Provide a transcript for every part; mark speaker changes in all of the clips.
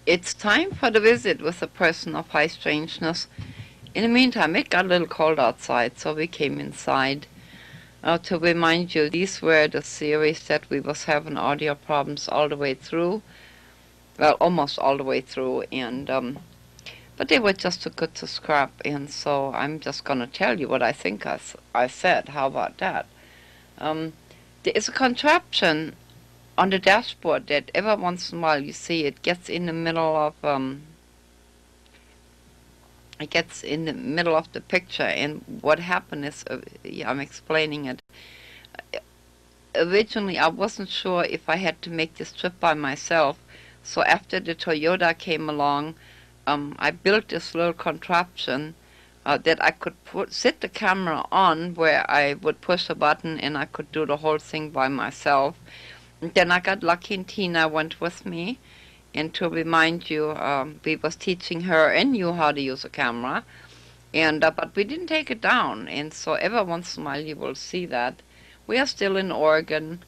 Speaker 1: It's time for the visit with a person of high strangeness. In the meantime, it got a little cold outside, so we came inside. To remind you, these were the series that we was having audio problems all the way through. Well, almost all the way through, and but they were just too good to scrap, and so I'm just going to tell you what I think I said. How about that? There is a contraption on the dashboard that every once in a while you see it gets in the middle of the picture, and what happened is I'm explaining it. Originally I wasn't sure if I had to make this trip by myself, so after the Toyota came along, I built this little contraption that I could sit the camera on, where I would push a button and I could do the whole thing by myself. And then I got lucky and Tina went with me. And to remind you, we was teaching her and you how to use a camera. And but we didn't take it down. And so every once in a while you will see that. We are still in Oregon.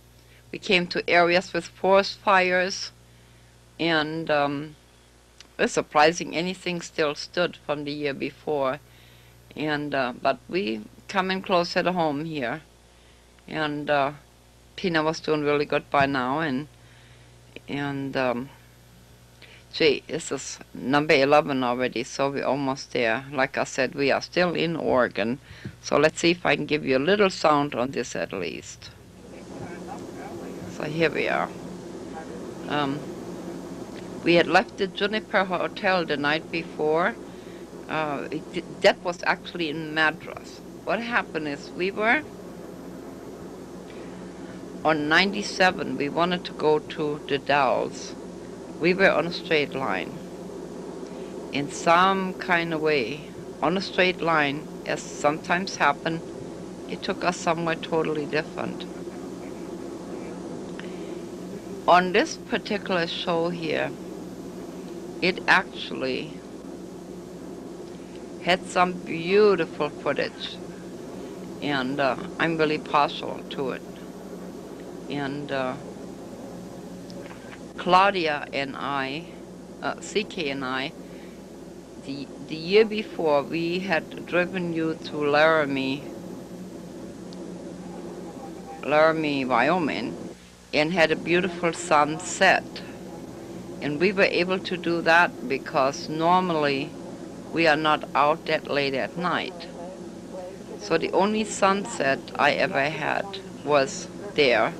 Speaker 1: We came to areas with forest fires. And it's surprising anything still stood from the year before. And but we coming closer to home here. And Tina was doing really good by now. And gee, this is number 11 already, so we're almost there. Like I said, we are still in Oregon. So let's see if I can give you a little sound on this at least. So here we are. We had left the Juniper Hotel the night before. That was actually in Madras. What happened is we were on 97. We wanted to go to the Dalles. We were on a straight line. In some kind of way, on a straight line, as sometimes happen, it took us somewhere totally different. On this particular show here, it actually had some beautiful footage, and I'm really partial to it. And Claudia and I, CK and I, the year before, we had driven you to Laramie, Wyoming, and had a beautiful sunset. And we were able to do that because normally we are not out that late at night. So the only sunset I ever had was there.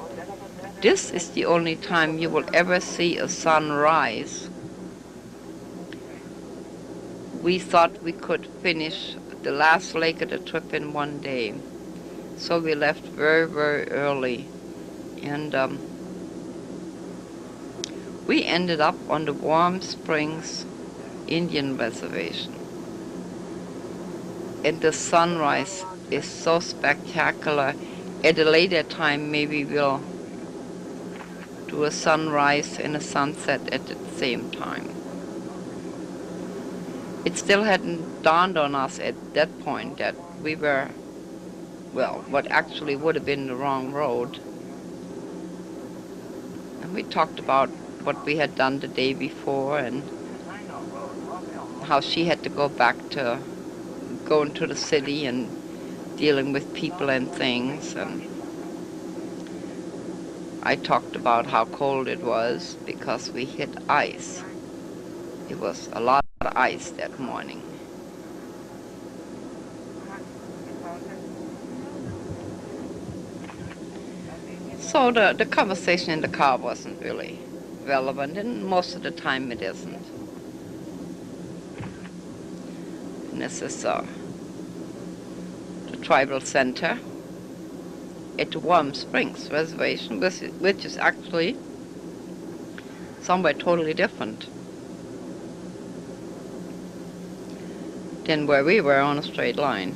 Speaker 1: This is the only time you will ever see a sunrise. We thought we could finish the last leg of the trip in one day. So we left very, very early. And we ended up on the Warm Springs Indian Reservation. And the sunrise is so spectacular. At a later time, maybe we'll do a sunrise and a sunset at the same time. It still hadn't dawned on us at that point that we were, well, what actually would have been the wrong road. And we talked about what we had done the day before and how she had to go back to going to the city and dealing with people and things. And I talked about how cold it was because we hit ice. It was a lot of ice that morning. So the conversation in the car wasn't really relevant, and most of the time it isn't. And this is the tribal center at the Warm Springs Reservation, which is actually somewhere totally different than where we were on a straight line.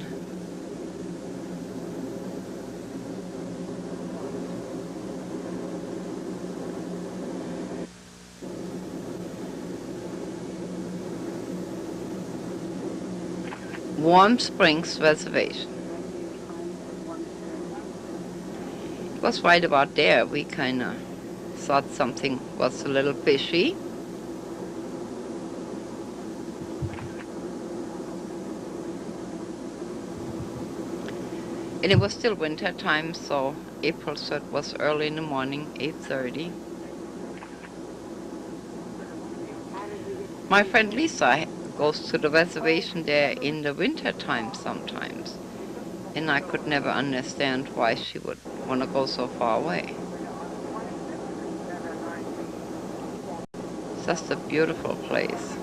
Speaker 1: Warm Springs Reservation. It was right about there. We kind of thought something was a little fishy. And it was still winter time, so April 3rd was early in the morning, 8:30. My friend Lisa goes to the reservation there in the winter time sometimes, and I could never understand why she would want to go so far away. It's just a beautiful place.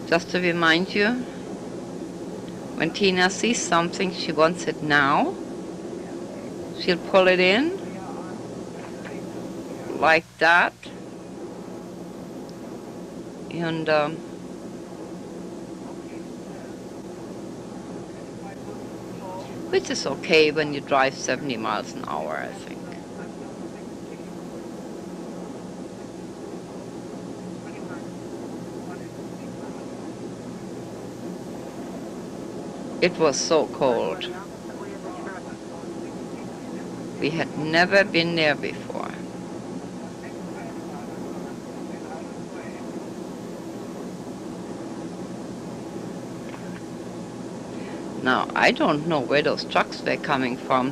Speaker 1: Just to remind you, when Tina sees something, she wants it now. She'll pull it in like that, and which is okay when you drive 70 miles an hour, I think. It was so cold. We had never been there before. Now, I don't know where those trucks were coming from,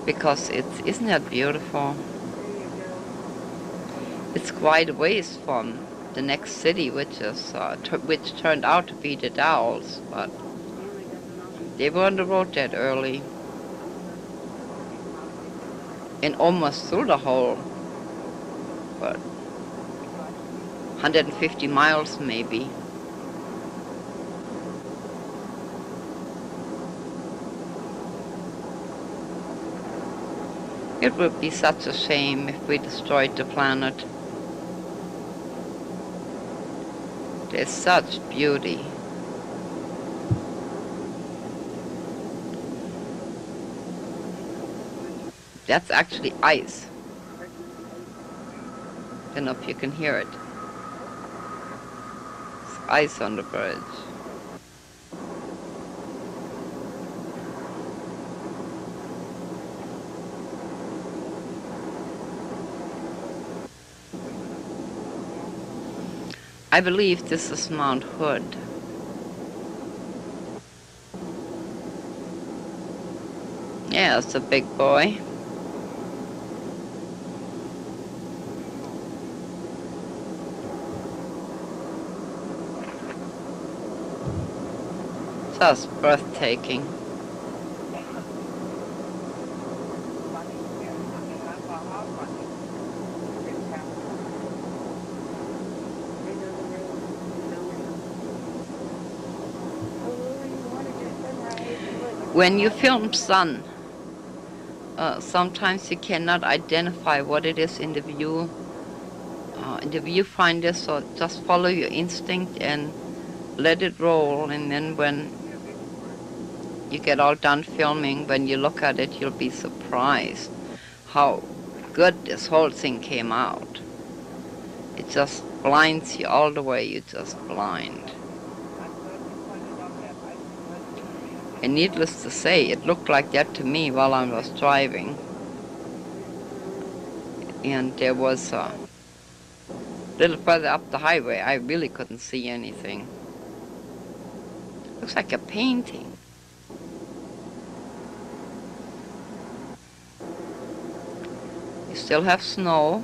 Speaker 1: because isn't that beautiful? It's quite a ways from the next city, which turned out to be the Dalles, but they were on the road that early, and almost through the whole, what, 150 miles maybe. It would be such a shame if we destroyed the planet. There's such beauty. That's actually ice. I don't know if you can hear it. It's ice on the bridge. I believe this is Mount Hood. Yeah, it's a big boy. Just breathtaking. When you film sun, sometimes you cannot identify what it is in the view, in the viewfinder, so just follow your instinct and let it roll, and then when you get all done filming, when you look at it, you'll be surprised how good this whole thing came out. It just blinds you all the way, you're just blind. And needless to say, it looked like that to me while I was driving. And there was a little further up the highway, I really couldn't see anything. Looks like a painting. You still have snow.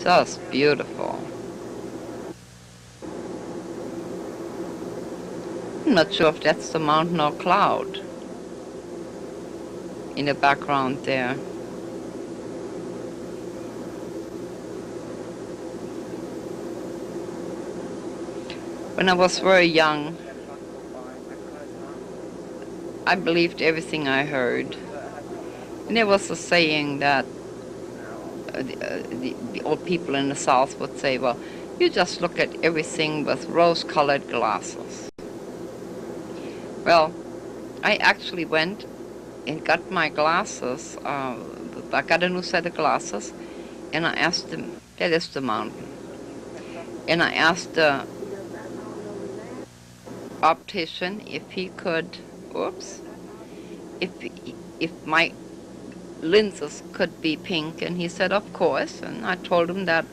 Speaker 1: Just beautiful. I'm not sure if that's the mountain or cloud in the background there. When I was very young, I believed everything I heard. And there was a saying that the old people in the South would say, well, you just look at everything with rose-colored glasses. Well, I actually went and got my glasses. I got a new set of glasses, and I asked them, that is the mountain. And I asked optician if he could, if if my lenses could be pink, and he said of course, and I told him that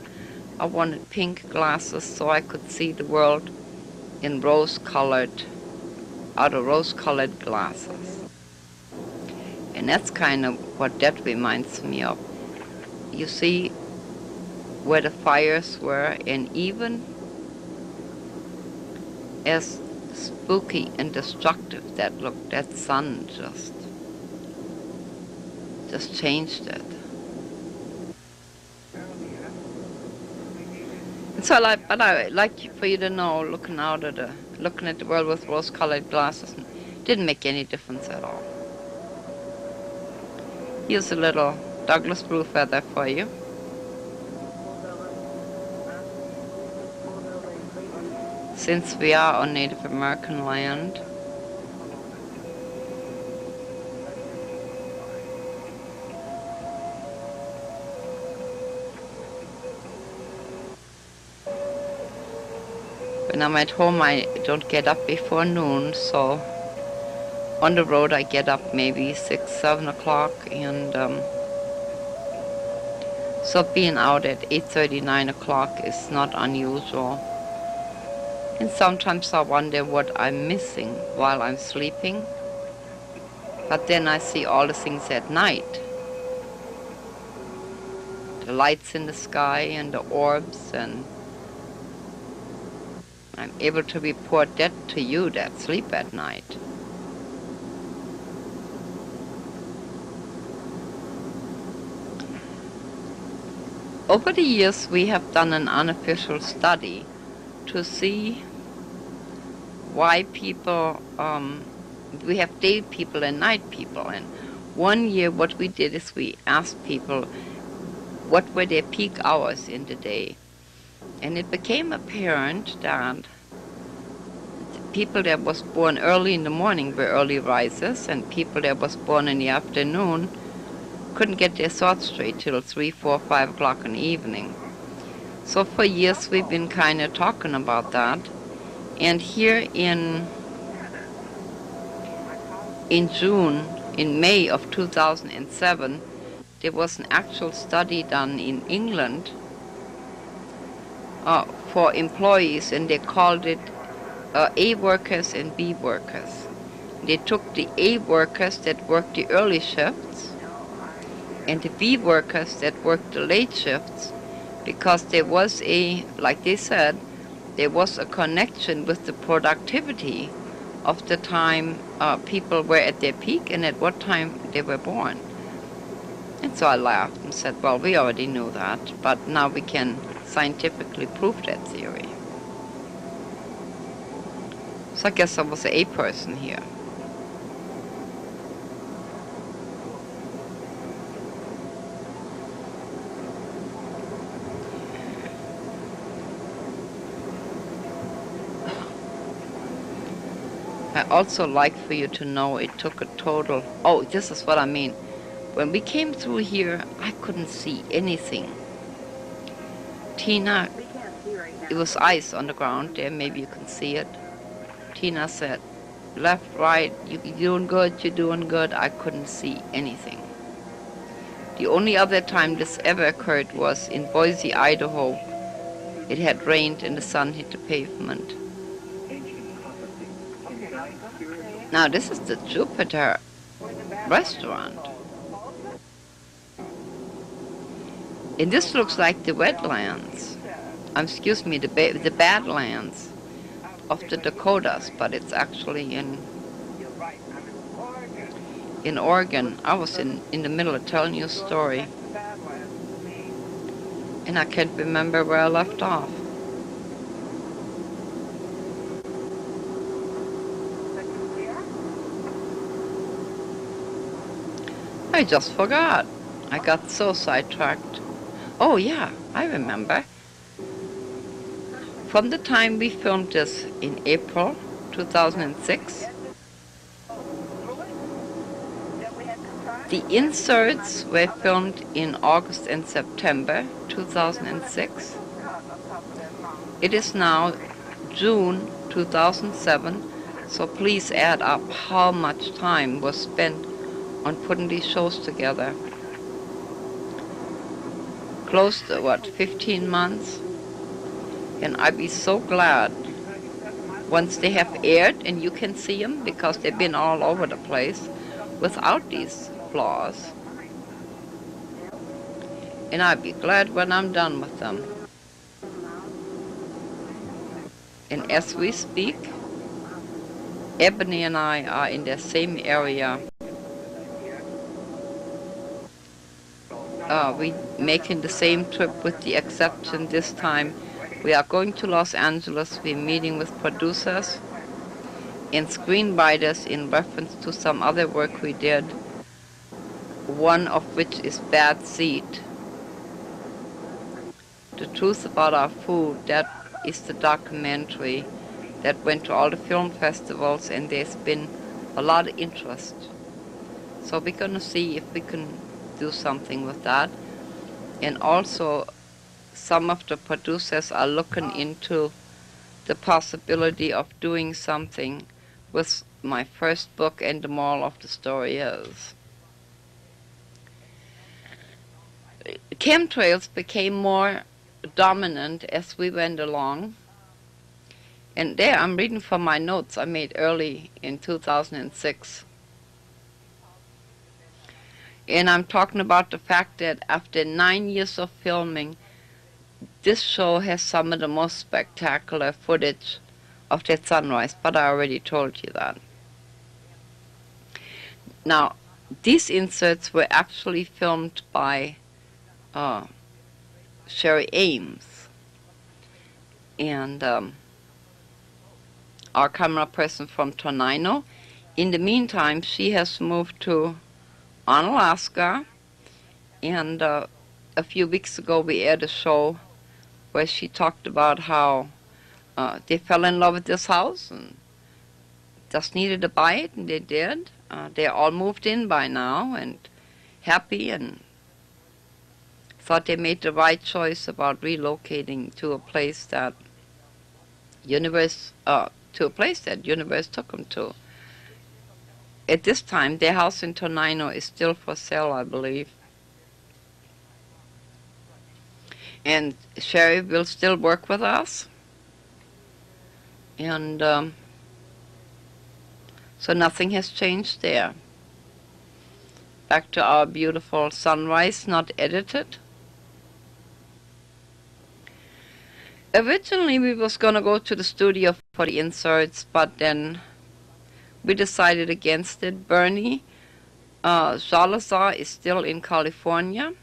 Speaker 1: I wanted pink glasses so I could see the world in rose-colored glasses. And that's kind of what that reminds me of. You see where the fires were, and even as spooky and destructive that looked, that sun just changed it. And so I like for you to know, looking at the world with rose-colored glasses, didn't make any difference at all. Here's a little Douglas blue feather for you. Since we are on Native American land, when I'm at home I don't get up before noon, so on the road I get up maybe 6, 7 o'clock, and so being out at 8:30, 9 o'clock is not unusual. And sometimes I wonder what I'm missing while I'm sleeping, but then I see all the things at night. The lights in the sky and the orbs, and I'm able to report that to you that sleep at night. Over the years we have done an unofficial study to see why people, we have day people and night people, and one year what we did is we asked people what were their peak hours in the day, and it became apparent that people that was born early in the morning were early risers, and people that was born in the afternoon couldn't get their thoughts straight till 3, 4, 5 o'clock in the evening. So for years we've been kind of talking about that. And here in May of 2007, there was an actual study done in England for employees, and they called it A workers and B workers. They took the A workers that worked the early shifts and the B workers that worked the late shifts, because there was like they said, there was a connection with the productivity of the time people were at their peak and at what time they were born. And so I laughed and said, well, we already knew that, but now we can scientifically prove that theory. So I guess I was an A person here. I also like for you to know it took a total, this is what I mean. When we came through here, I couldn't see anything. Tina, it was ice on the ground there, maybe you can see it. Tina said, left, right, you're doing good. I couldn't see anything. The only other time this ever occurred was in Boise, Idaho. It had rained and the sun hit the pavement. Now this is the Jupiter restaurant. And this looks like the wetlands, the badlands of the Dakotas, but it's actually in Oregon. I was in the middle of telling you a story, and I can't remember where I left off. I just forgot. I got so sidetracked. Oh yeah, I remember. From the time we filmed this in April 2006, the inserts were filmed in August and September 2006. It is now June 2007. So please add up how much time was spent on putting these shows together. Close to, 15 months? And I'd be so glad once they have aired and you can see them, because they've been all over the place without these flaws. And I'd be glad when I'm done with them. And as we speak, Ebony and I are in the same area. We making the same trip, with the exception this time we are going to Los Angeles. We're meeting with producers and screenwriters in reference to some other work we did, one of which is Bad Seed. The Truth About Our Food, that is the documentary that went to all the film festivals, and there's been a lot of interest. So we're going to see if we can do something with that. And also, some of the producers are looking into the possibility of doing something with my first book, and the moral of the story is chemtrails became more dominant as we went along. And there I'm reading from my notes I made early in 2006. And I'm talking about the fact that after 9 years of filming, this show has some of the most spectacular footage of that sunrise, but I already told you that. Now, these inserts were actually filmed by Sherry Ames, and our camera person from Tonino. In the meantime, she has moved to Alaska, and a few weeks ago we aired a show where she talked about how they fell in love with this house and just needed to buy it, and they did. They're all moved in by now and happy, and thought they made the right choice about relocating to a place that universe took them to. At this time, their house in Tonino is still for sale, I believe. And Sherry will still work with us. And so nothing has changed there. Back to our beautiful sunrise, not edited. Originally we was going to go to the studio for the inserts, but then we decided against it. Bernie Salazar is still in California,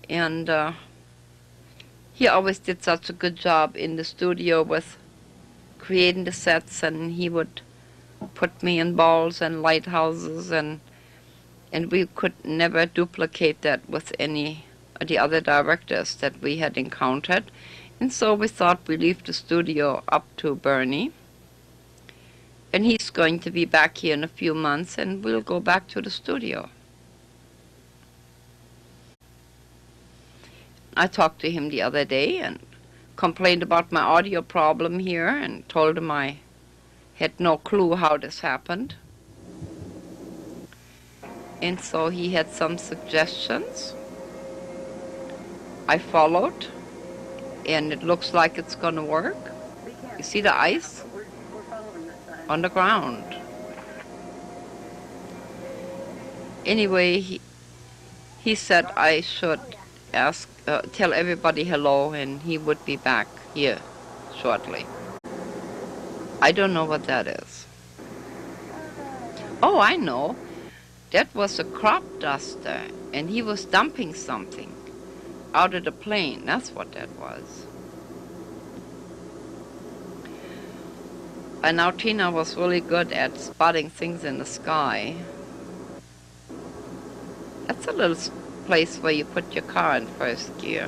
Speaker 1: and he always did such a good job in the studio with creating the sets, and he would put me in balls and lighthouses, and we could never duplicate that with any of the other directors that we had encountered. And so we thought we'd leave the studio up to Bernie. And he's going to be back here in a few months, and we'll go back to the studio. I talked to him the other day and complained about my audio problem here, and told him I had no clue how this happened. And so he had some suggestions. I followed, and it looks like it's going to work. You see the ice on the ground. Anyway, he said I should tell everybody hello, and he would be back here shortly. I don't know what that is. Oh, I know. That was a crop duster, and he was dumping something out of the plane. That's what that was. And now Tina was really good at spotting things in the sky. That's a little place where you put your car in first gear.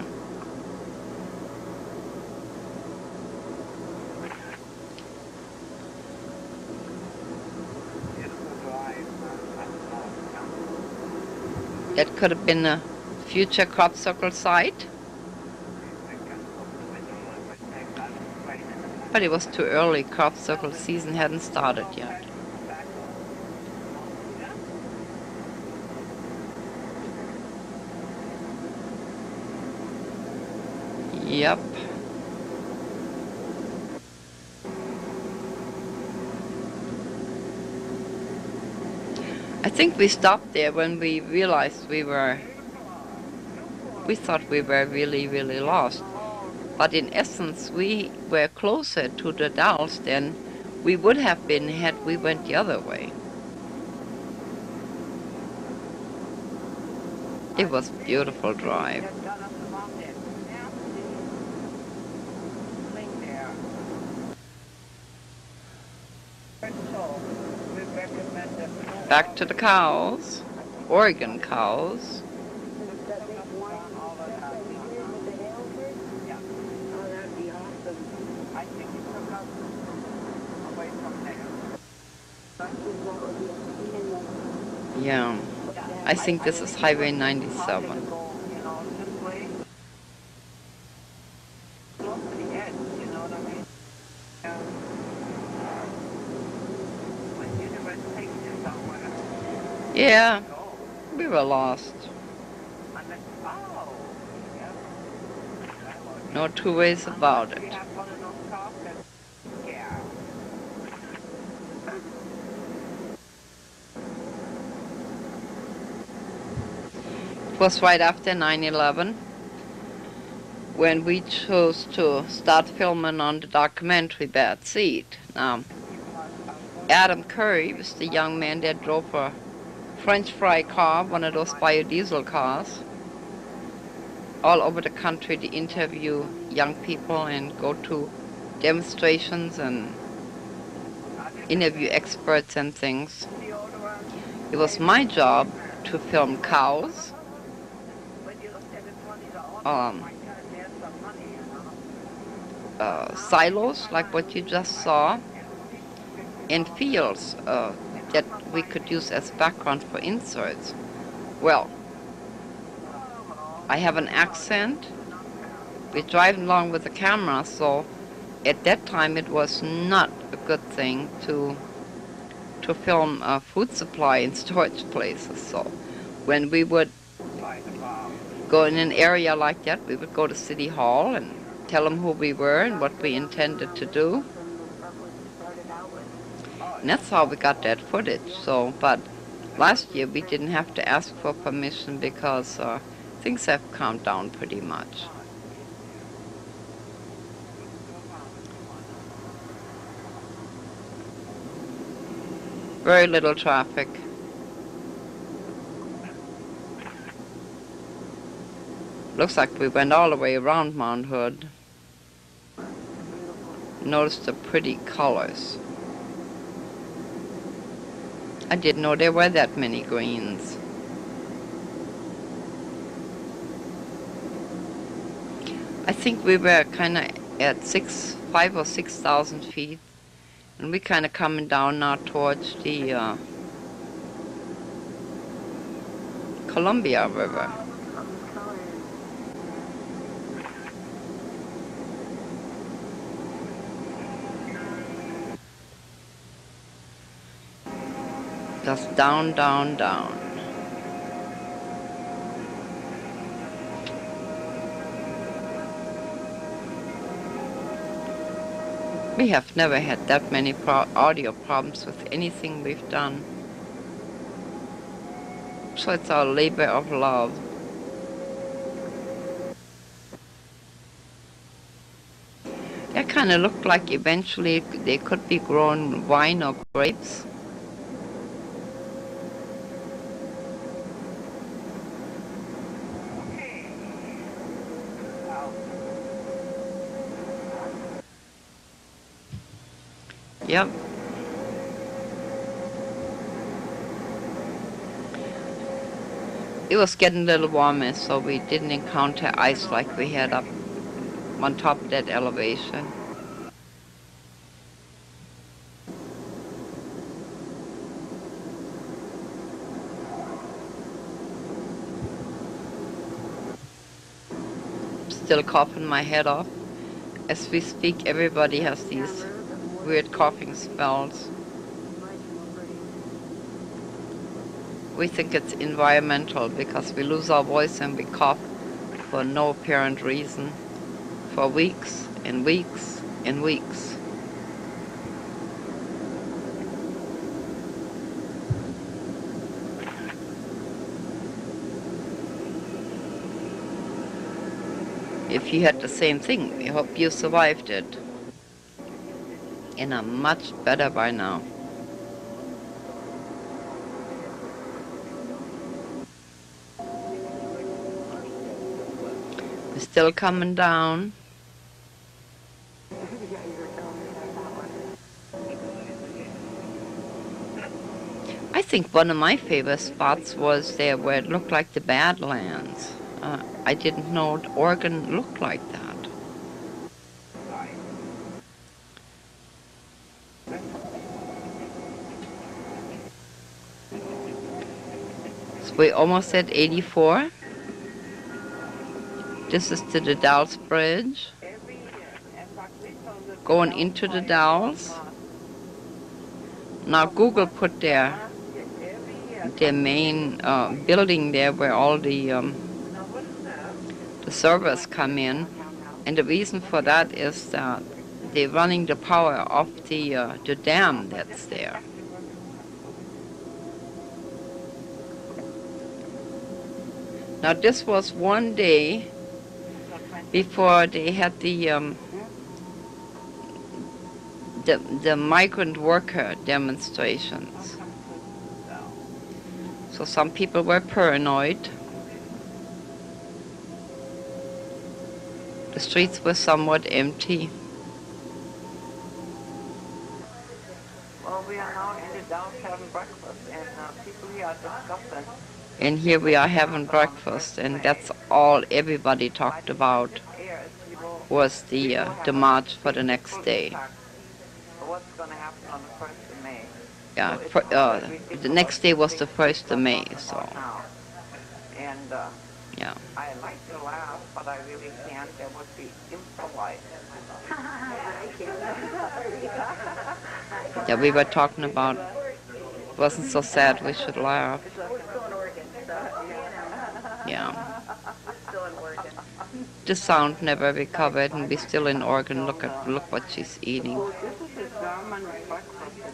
Speaker 1: That could have been a future crop circle site. But it was too early. Crop circle season hadn't started yet. Yep. I think we stopped there when we realized we thought we were really, really lost. But in essence, we were closer to the Dalles than we would have been had we went the other way. It was a beautiful drive. Back to the cows, Oregon cows. Yeah, I think this is Highway 97. Yeah, we were lost. No two ways about it. It was right after 9/11 when we chose to start filming on the documentary Bad Seed. Now, Adam Curry was the young man that drove a French fry car, one of those biodiesel cars, all over the country to interview young people and go to demonstrations and interview experts and things. It was my job to film cows, silos like what you just saw, and fields that we could use as background for inserts. Well, I have an accent. We're driving along with the camera, so at that time it was not a good thing to film food supply in storage places. So when we would go in an area like that, we would go to City Hall and tell them who we were and what we intended to do. And that's how we got that footage. So, but last year we didn't have to ask for permission because things have calmed down pretty much. Very little traffic. Looks like we went all the way around Mount Hood. Notice the pretty colors. I didn't know there were that many greens. I think we were kind of at 5,000 or 6,000 feet, and we're kind of coming down now towards the Columbia River. Just down, down, down. We have never had that many audio problems with anything we've done. So it's our labor of love. That kind of looked like eventually they could be grown wine or grapes. Yep. It was getting a little warmer, so we didn't encounter ice like we had up on top of that elevation. Still coughing my head off. As we speak, everybody has these weird coughing spells. We think it's environmental because we lose our voice and we cough for no apparent reason for weeks and weeks and weeks. If you had the same thing, we hope you survived it. And I'm much better by now. We're still coming down. I think one of my favorite spots was there where it looked like the Badlands. I didn't know Oregon looked like that. So we're almost at 84. This is to the Dalles Bridge. Going into the Dalles. Now Google put their main building there where all the servers come in, and the reason for that is that they're running the power off the dam that's there. Now this was one day before they had the migrant worker demonstrations. So some people were paranoid. The streets were somewhat empty.
Speaker 2: Well, we are now in the Dalles having breakfast, and people here are discussing.
Speaker 1: And here we are having breakfast, and that's all everybody talked about was the march for the next day.
Speaker 2: What's going to happen on the 1st of May?
Speaker 1: Yeah, the next day was the 1st of May, so.
Speaker 2: And
Speaker 1: yeah.
Speaker 2: I like to laugh, but I really can't. That would be impolite.
Speaker 1: Yeah, we were talking about it wasn't so sad, we should laugh. Yeah. The sound never recovered, and we're still in Oregon. Look what she's eating.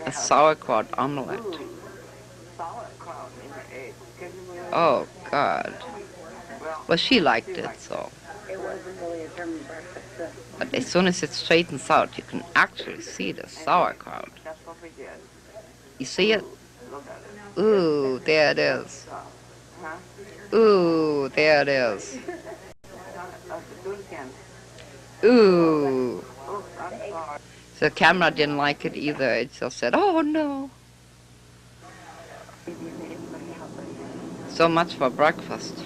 Speaker 1: A sauerkraut omelette. Oh God. Well, she liked it, so.
Speaker 3: It wasn't really a German breakfast.
Speaker 1: But as soon as it straightens out, you can actually see the sauerkraut.
Speaker 2: That's what we did.
Speaker 1: You see it?
Speaker 2: Look at it.
Speaker 1: Ooh, there it is.
Speaker 2: Huh?
Speaker 1: Ooh, there it is.
Speaker 2: Do it again.
Speaker 1: Ooh.
Speaker 2: Oh, I'm sorry.
Speaker 1: The camera didn't like it either. It just said, oh no. So much for breakfast.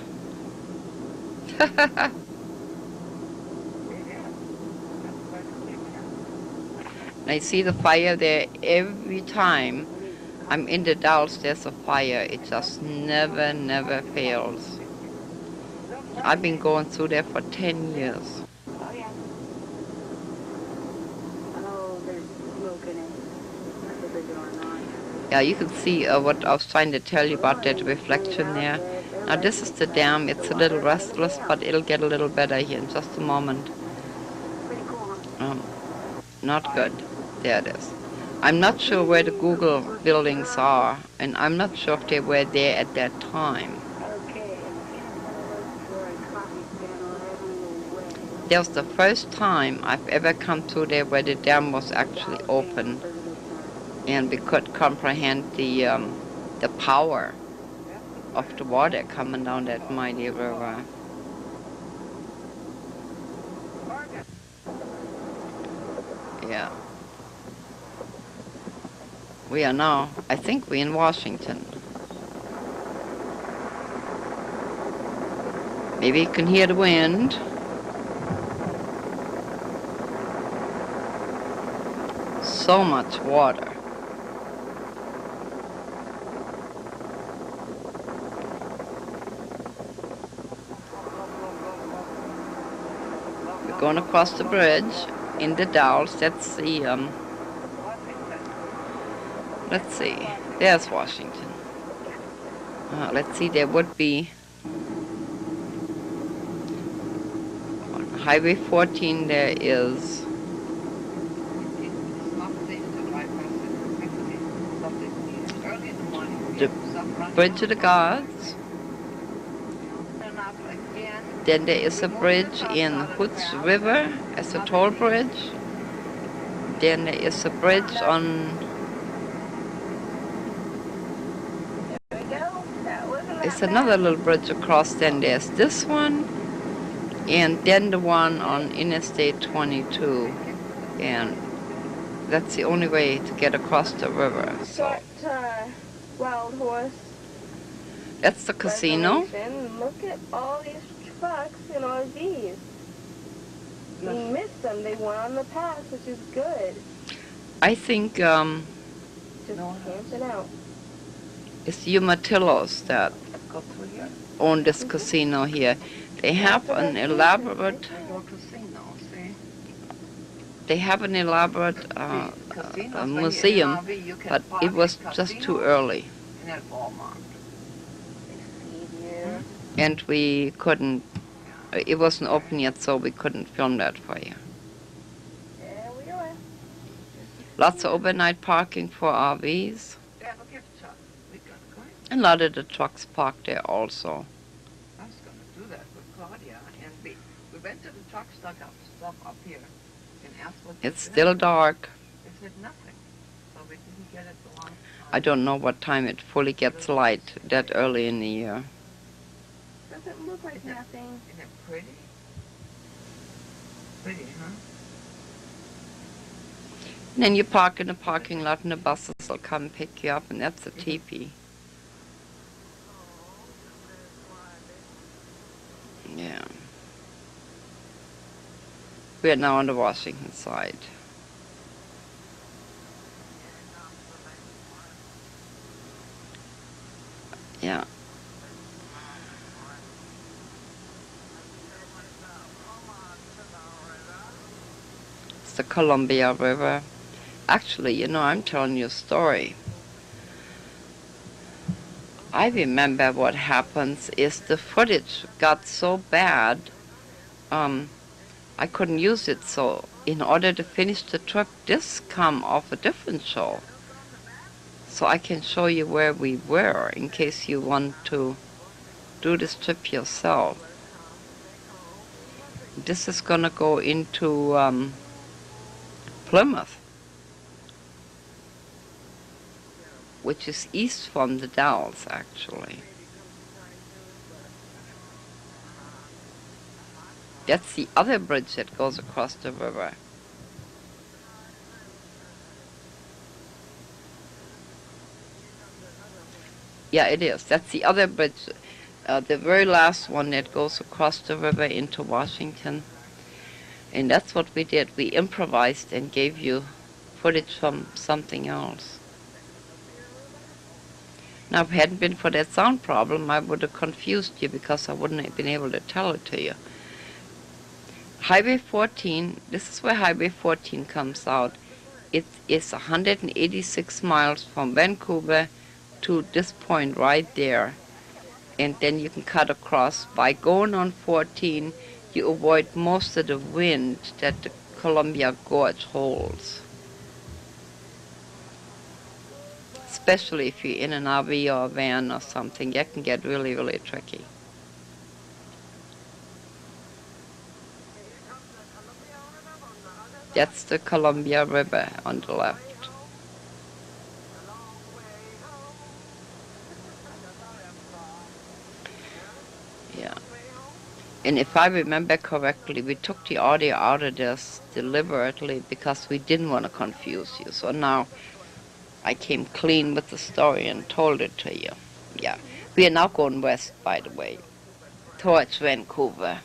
Speaker 1: I see the fire there every time I'm in the Dalles. There's a fire. It just never fails. I've been going through there for 10 years.
Speaker 3: Oh, there's smoke in it. That's what they're doing on.
Speaker 1: Yeah, you can see what I was trying to tell you about that reflection there. Now this is the dam. It's a little restless, but it'll get a little better here in just a moment.
Speaker 3: Pretty cool, huh?
Speaker 1: Not good. There it is. I'm not sure where the Google buildings are, and I'm not sure if they were there at that time.
Speaker 3: Okay.
Speaker 1: That was the first time I've ever come through there where the dam was actually open, and we could comprehend the power of the water coming down that mighty river. Yeah. We are now, I think we're in Washington. Maybe you can hear the wind. So much water. We're going across the bridge. in the Dalles. That's the,
Speaker 2: Washington.
Speaker 1: let's see, there's Washington. Let's see, there would be on Highway 14 there is
Speaker 2: It's not safe to drive past it. Actually, something early in the morning. We
Speaker 1: the
Speaker 2: have some running
Speaker 1: Bridge
Speaker 2: on
Speaker 1: of the
Speaker 2: the
Speaker 1: Gods.
Speaker 2: Turn out again.
Speaker 1: Then there is a
Speaker 2: We moved
Speaker 1: bridge
Speaker 2: the
Speaker 1: in
Speaker 2: trucks out of the
Speaker 1: Hoods
Speaker 2: path.
Speaker 1: River as a toll bridge. Then there is a bridge on,
Speaker 3: There we go. That wasn't
Speaker 1: it's
Speaker 3: that
Speaker 1: another
Speaker 3: bad.
Speaker 1: little bridge across. Then there's this one, and then the one on Interstate 22. And that's the only way to get across the river. So
Speaker 3: Short Wild Horse
Speaker 1: that's the casino.
Speaker 3: reservation. Look at all these trucks and RVs. We missed them. They weren't on the pass, which is good.
Speaker 1: I think
Speaker 3: Just camping out.
Speaker 1: it's Umatillos that
Speaker 2: Go through here.
Speaker 1: own this casino here. They have an elaborate,
Speaker 2: Go casino, see?
Speaker 1: they have an elaborate
Speaker 2: Casinos,
Speaker 1: a
Speaker 2: when you're in an
Speaker 1: museum,
Speaker 2: RV, you can
Speaker 1: but
Speaker 2: park
Speaker 1: it was
Speaker 2: in
Speaker 1: just too
Speaker 2: casinos
Speaker 1: early,
Speaker 2: and at Walmart.
Speaker 1: and we couldn't. It wasn't open yet, so we couldn't film that for you.
Speaker 3: There we are.
Speaker 1: Lots of overnight parking for RVs,
Speaker 2: They have a gift shop. We got going.
Speaker 1: and a lot of the trucks parked there also.
Speaker 2: I was going to do that with Claudia, and we went to the truck stop up here and asked what they
Speaker 1: It's
Speaker 2: did.
Speaker 1: still dark.
Speaker 2: They said nothing, so we didn't get it the long time.
Speaker 1: I don't know what time it fully gets light that early in the year.
Speaker 3: Doesn't look like nothing.
Speaker 2: Isn't it pretty? Pretty, huh?
Speaker 1: And then you park in the parking lot and the buses will come pick you up, and that's a teepee. Yeah. We are now on the Washington side. Yeah. It's the Columbia River. Actually, you know, I'm telling you a story. I remember what happens is the footage got so bad, I couldn't use it. So in order to finish the trip, this come off a different show. So I can show you where we were in case you want to do this trip yourself. This is gonna go into Plymouth, which is east from the Dalles, actually. That's the other bridge that goes across the river. Yeah, it is. That's the other bridge, the very last one that goes across the river into Washington. And that's what we did. We improvised and gave you footage from something else. Now, if it hadn't been for that sound problem, I would have confused you because I wouldn't have been able to tell it to you. Highway 14, this is where Highway 14 comes out. It is 186 miles from Vancouver to this point right there. And then you can cut across. By going on 14, you avoid most of the wind that the Columbia Gorge holds. Especially if you're in an RV or a van or something, that can get really, really tricky. That's the Columbia River on the left. Yeah. And if I remember correctly, we took the audio out of this deliberately because we didn't want to confuse you. So now I came clean with the story and told it to you. Yeah. We are now going west, by the way, towards Vancouver.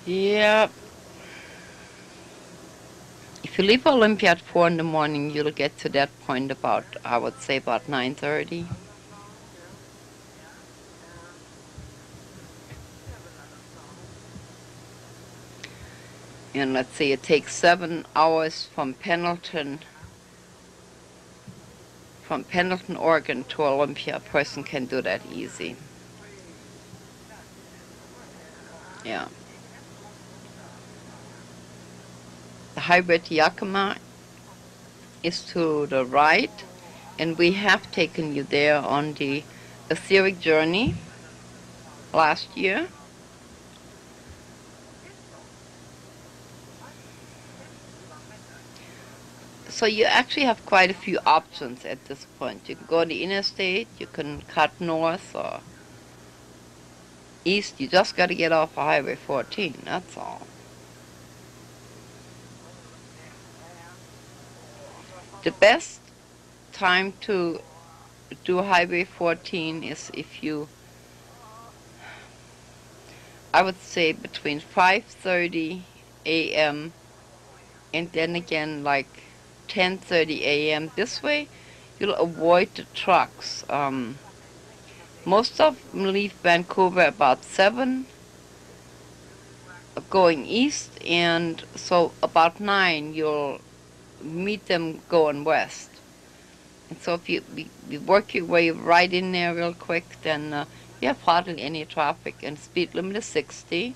Speaker 1: Yeah. If you leave Olympia at 4 in the morning, you'll get to that point about, I would say, about 9:30. And let's say it takes 7 hours from Pendleton, Oregon to Olympia. A person can do that easy. Yeah. The highway to Yakima is to the right, and we have taken you there on the etheric journey last year. So you actually have quite a few options at this point. You can go on the interstate, you can cut north or east. You just got to get off of Highway 14, that's all. The best time to do Highway 14 is if you, I would say between 5:30 a.m. and then again like 10:30 a.m. This way you'll avoid the trucks. Most of them leave Vancouver about 7 going east, and so about 9 you'll meet them going west. And so if you work your way right in there real quick, then you have hardly any traffic, and speed limit is 60.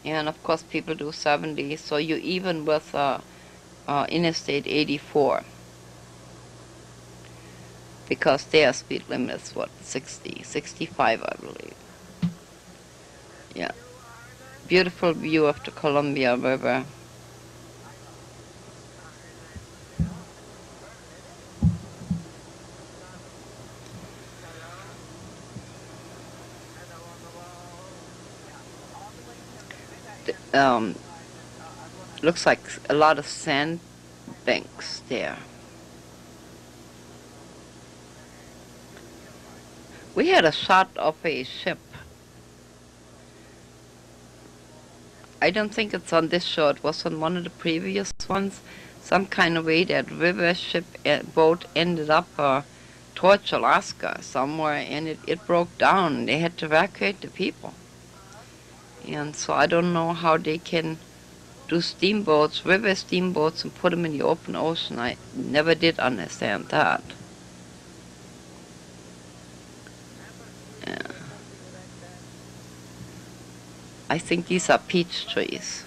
Speaker 1: And of course people do 70, so you're even with Interstate 84. Because their speed limit is what, 60, 65 I believe. Yeah. Beautiful view of the Columbia River. Looks like a lot of sand banks there. We had a shot of a ship. I don't think it's on this show, it was on one of the previous ones. Some kind of way that river ship boat ended up towards Alaska somewhere, and it broke down. They had to evacuate the people. And so I don't know how they can do steamboats, river steamboats, and put them in the open ocean. I never did understand that. Yeah. I think these are peach trees.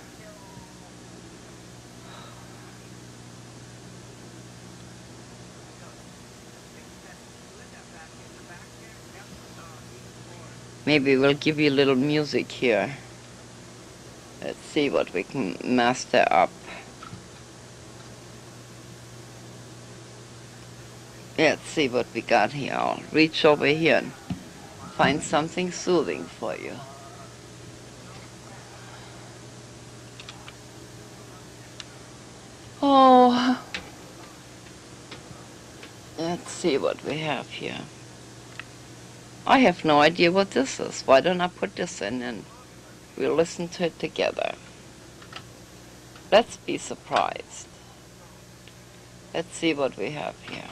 Speaker 1: Maybe we'll give you a little music here. Let's see what we can master up. Let's see what we got here. I'll reach over here and find something soothing for you. Oh, let's see what we have here. I have no idea what this is. Why don't I put this in and we'll listen to it together. Let's be surprised. Let's see what we have here.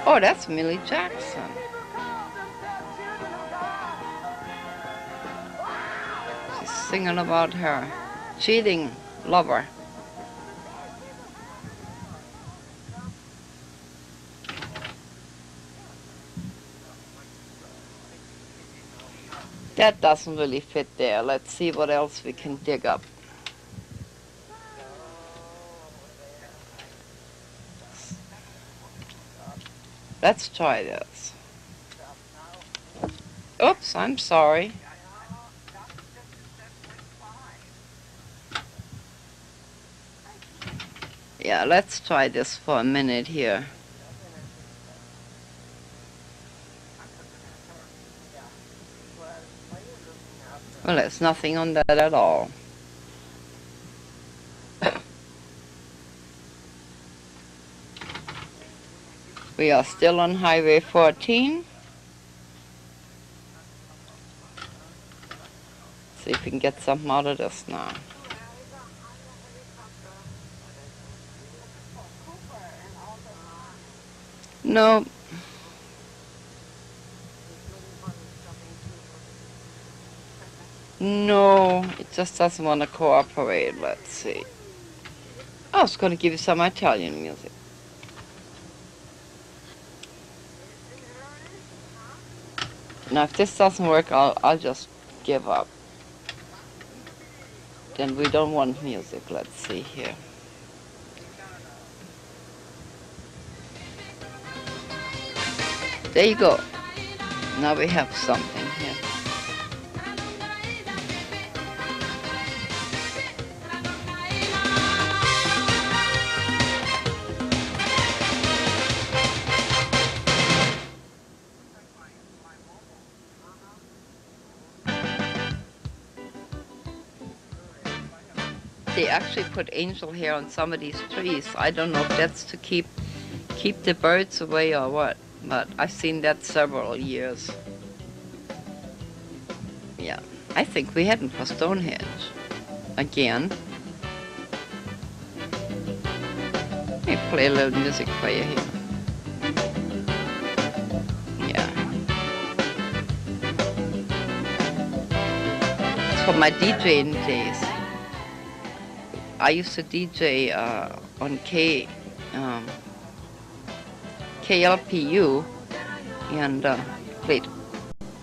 Speaker 1: Oh, that's Millie Jackson. She's singing about her cheating lover. That doesn't really fit there. Let's see what else we can dig up. Let's try this. Oops, I'm sorry. Yeah, let's try this for a minute here. Well, there's nothing on that at all. We are still on Highway 14. See if we can get something out of this now. No, no, it just doesn't want to cooperate. Let's see. I was going to give you some Italian music. Now, if this doesn't work, I'll just give up. Then we don't want music. Let's see here. There you go. Now we have something here. They actually put angel hair on some of these trees. I don't know if that's to keep the birds away or what, but I've seen that several years. Yeah, I think we're heading for Stonehenge again. Let me play a little music for you here. Yeah. It's for my DJing days. I used to DJ on KLPU and played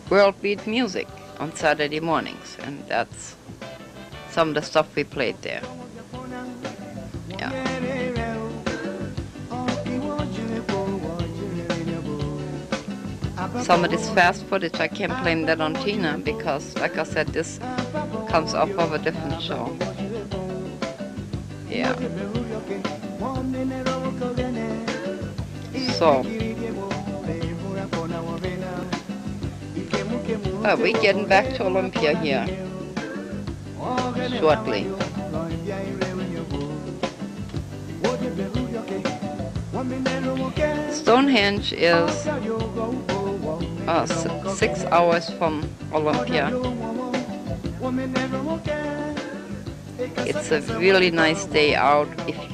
Speaker 1: world beat music on Saturday mornings, and that's some of the stuff we played there. Yeah. Some of this fast footage, I can't blame that on Tina because, like I said, this comes off of a different show. Yeah. So, we're getting back to Olympia here shortly. Stonehenge is 6 hours from Olympia. It's a really nice day out. If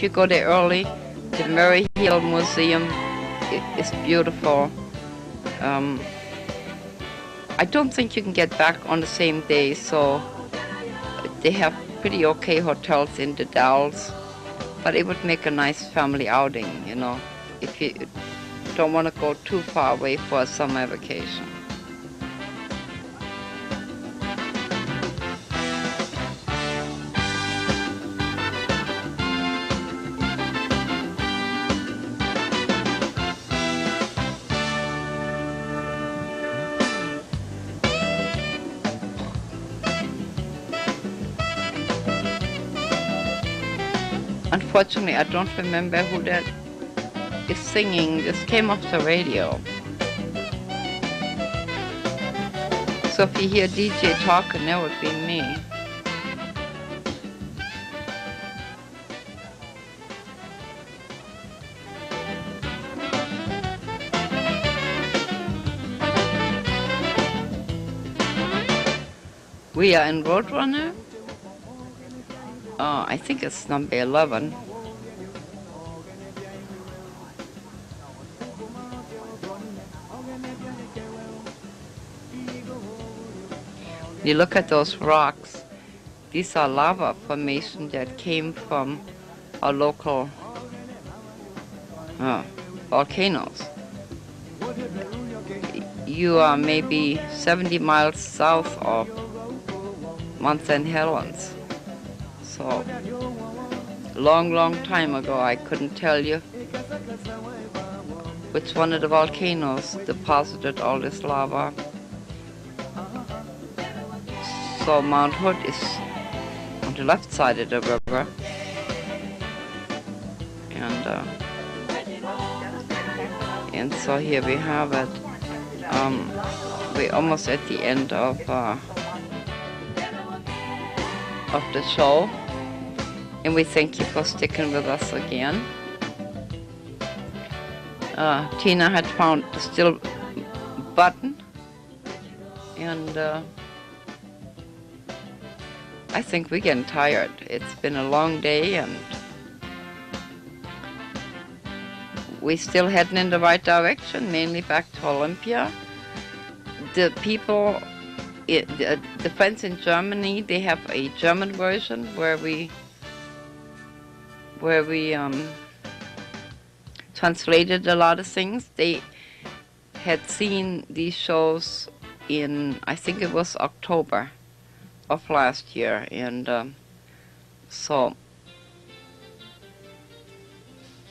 Speaker 1: you go there early, the Murray Hill Museum is beautiful. I don't think you can get back on the same day, so they have pretty okay hotels in the Dalles, but it would make a nice family outing, you know, if you don't want to go too far away for a summer vacation. Unfortunately, I don't remember who that is singing. This came off the radio. So if you hear DJ talking, that would be me. We are in Roadrunner. I think it's number 11. You look at those rocks. These are lava formations that came from our local volcanoes. You are maybe 70 miles south of Mount St. Helens. So, long time ago, I couldn't tell you which one of the volcanoes deposited all this lava. So Mount Hood is on the left side of the river, and so here we have it. We're almost at the end of the show, and we thank you for sticking with us again. Tina had found the still button, and I think we're getting tired. It's been a long day, and we're still heading in the right direction, mainly back to Olympia. The people, the friends in Germany, they have a German version where we translated a lot of things. They had seen these shows in, I think it was October of last year, and so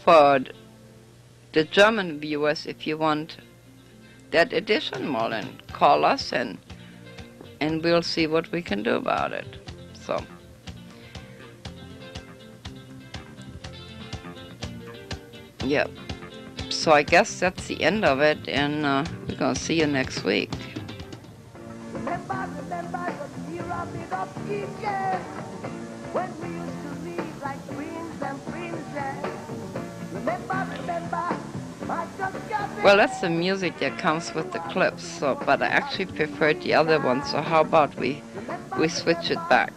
Speaker 1: for the German viewers, if you want that edition, more than call us and we'll see what we can do about it. So yeah, so I guess that's the end of it, and we're gonna see you next week.
Speaker 4: Remember the year of it up Egypt, when we used to live like queens and princess. Remember, I just got
Speaker 1: Well, that's the music that comes with the clips, so, but I actually preferred the other one, so how about we switch it back.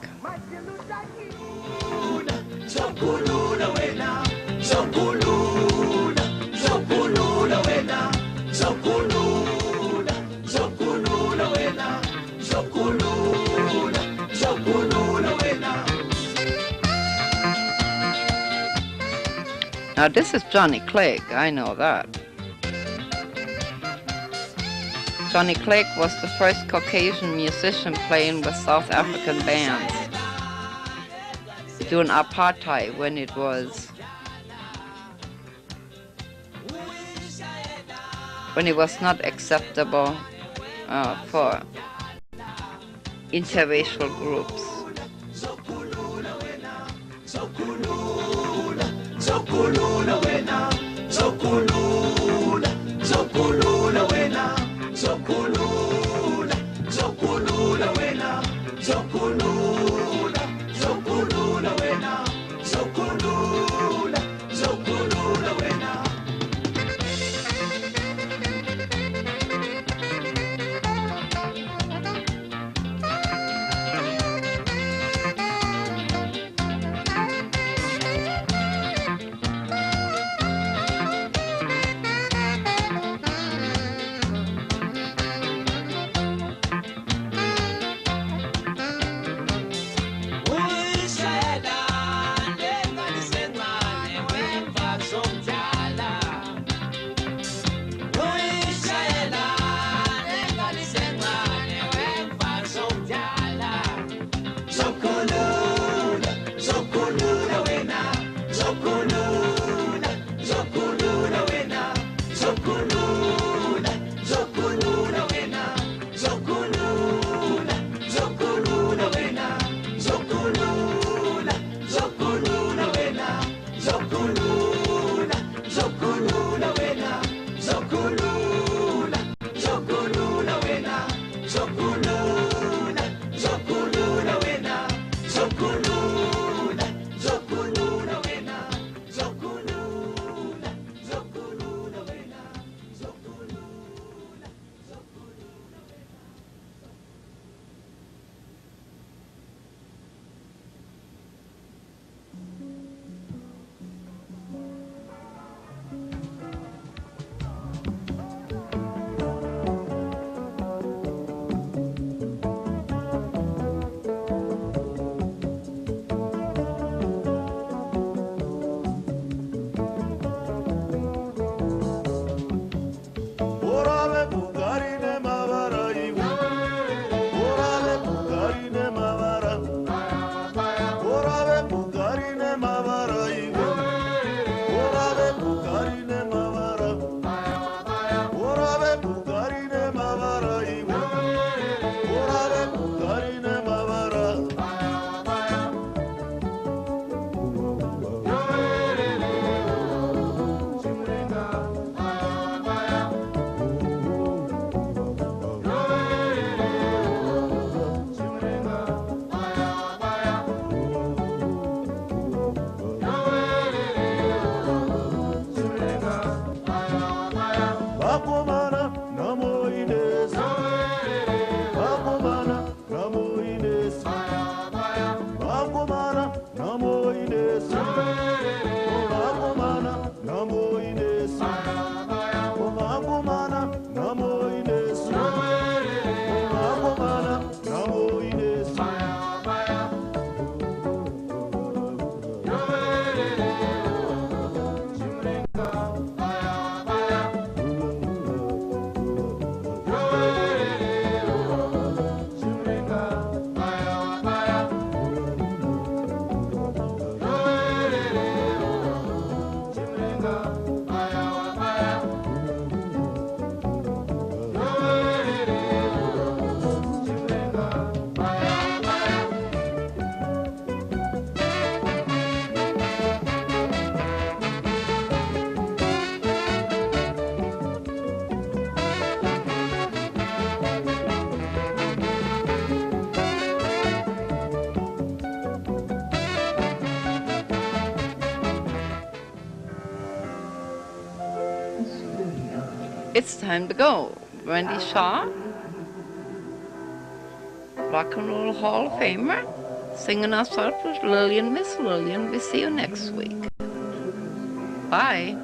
Speaker 1: Now this is Johnny Clegg, I know that. Johnny Clegg was the first Caucasian musician playing with South African bands during apartheid, when it was not acceptable for interracial groups.
Speaker 5: Zokulula wena, zokulula, zokulula wena, zokulula, zokulula wena, zokulula, zokulula wena, zokulula, zokulula wena. Sometimes
Speaker 1: It's time to go. Wendy Shaw, Rock and Roll Hall of Famer, singing us out with Lilian, Miss Lilian. We see you next week. Bye.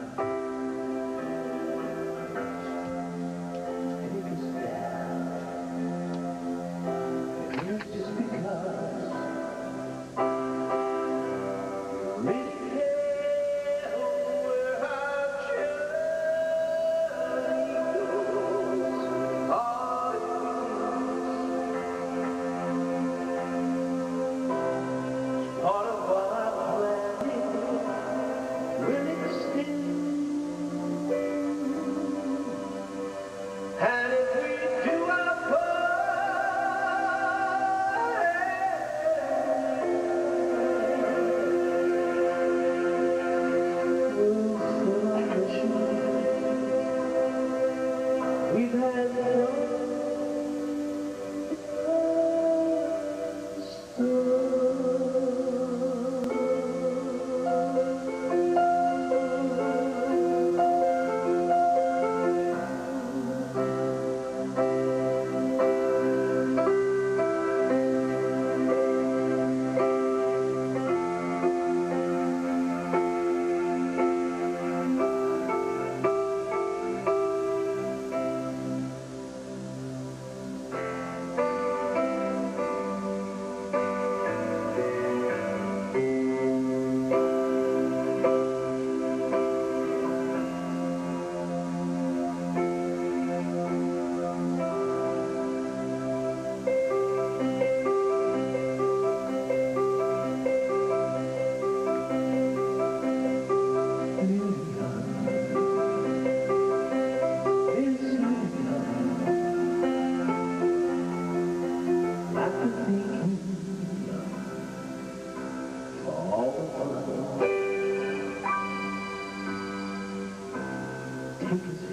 Speaker 5: Take his